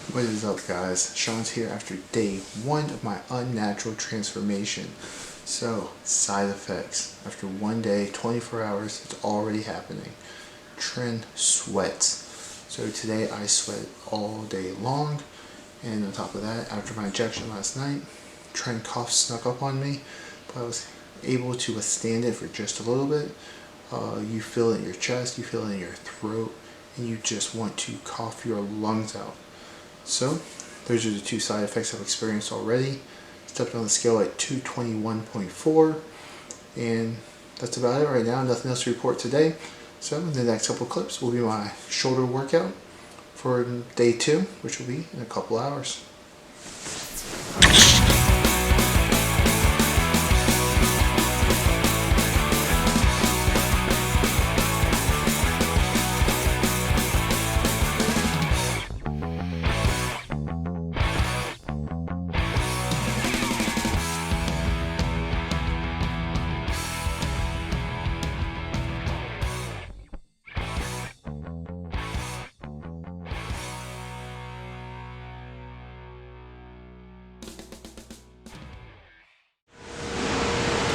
What is up, guys? Sean's here after day 1 of my unnatural transformation. So, side effects. After 1 day, 24 hours, it's already happening. TREN sweats. So today I sweat all day long, and on top of that, after my injection last night, TREN cough snuck up on me, but I was able to withstand it for just a little bit. You feel it in your chest, you feel it in your throat, and you just want to cough your lungs out. So, those are the 2 side effects I've experienced already. Stepped on the scale at 221.4, and that's about it right now. Nothing else to report today. So, in the next couple of clips will be my shoulder workout for day 2, which will be in a couple hours.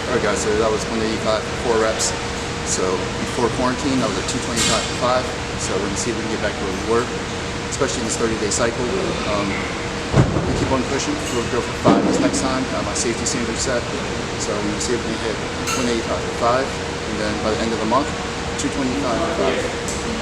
Alright guys, so that was 185 for 4 reps. So before quarantine, I was at 225 for 5. So we're going to see if we can get back to where we were, especially in this 30-day cycle. We keep on pushing. We'll go for 5 this next time. My safety standard set. So we're going to see if we can hit 185 for 5. And then by the end of the month, 225 for 5.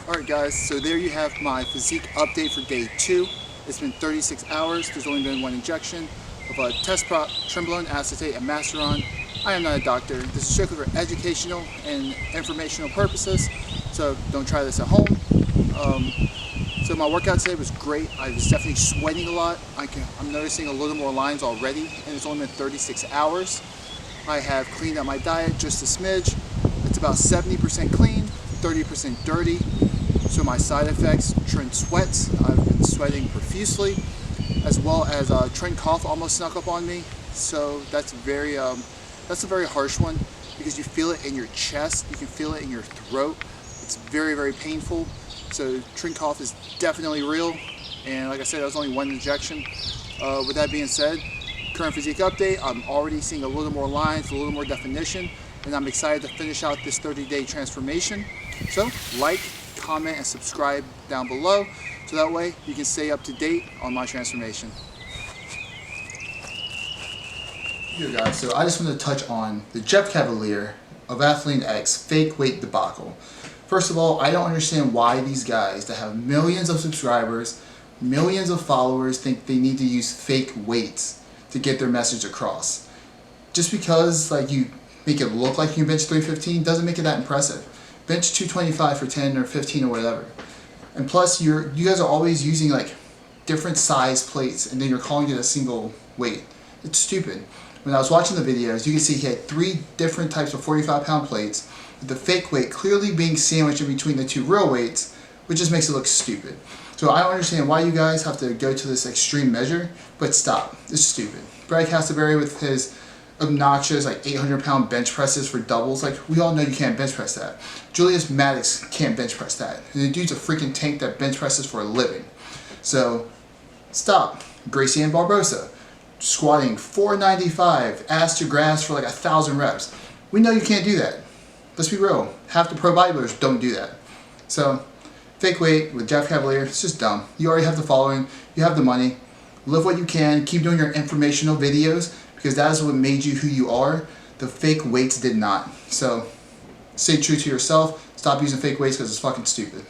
Alright guys, so there you have my physique update for day 2. It's been 36 hours. There's only been 1 injection of a test prop, trenbolone acetate, and masteron. I am not a doctor. This is strictly for educational and informational purposes, so don't try this at home. So my workout today was great. I was definitely sweating a lot. I'm noticing a little more lines already, and it's only been 36 hours. I have cleaned up my diet just a smidge. It's about 70% clean, 30% dirty. So my side effects: TREN sweats. I've been sweating profusely, as well as TREN cough almost snuck up on me. So that's a very harsh one, because you feel it in your chest, you can feel it in your throat. It's very, very painful. So TREN cough is definitely real. And like I said, that was only 1 injection. With that being said, current physique update, I'm already seeing a little more lines, a little more definition, and I'm excited to finish out this 30-day transformation. So like, comment, and subscribe down below, so that way you can stay up to date on my transformation. Here guys, so I just want to touch on the Cavaliere of Athlean-X fake weight debacle. First of all, I don't understand why these guys that have millions of subscribers, millions of followers, think they need to use fake weights to get their message across. Just because you make it look like you can bench 315 doesn't make it that impressive. Bench 225 for 10 or 15 or whatever. And plus, you guys are always using different size plates, and then you're calling it a single weight. It's stupid. When I was watching the videos, you can see he had 3 different types of 45-pound plates, with the fake weight clearly being sandwiched in between the 2 real weights, which just makes it look stupid. So I don't understand why you guys have to go to this extreme measure, but stop. It's stupid. Brad Cavaliere with his obnoxious like 800-pound bench presses for doubles, like we all know you can't bench press that. Julius Maddox can't bench press that. And the dude's a freaking tank that bench presses for a living. So stop. Gracie and Barbosa squatting 495 ass to grass for like 1,000 reps. We know you can't do that. Let's be real. Half the pro bodybuilders don't do that. So fake weight with Jeff Cavaliere, it's just dumb. You already have the following, you have the money. Live what you can, keep doing your informational videos because that is what made you who you are. The fake weights did not. So stay true to yourself, stop using fake weights because it's fucking stupid.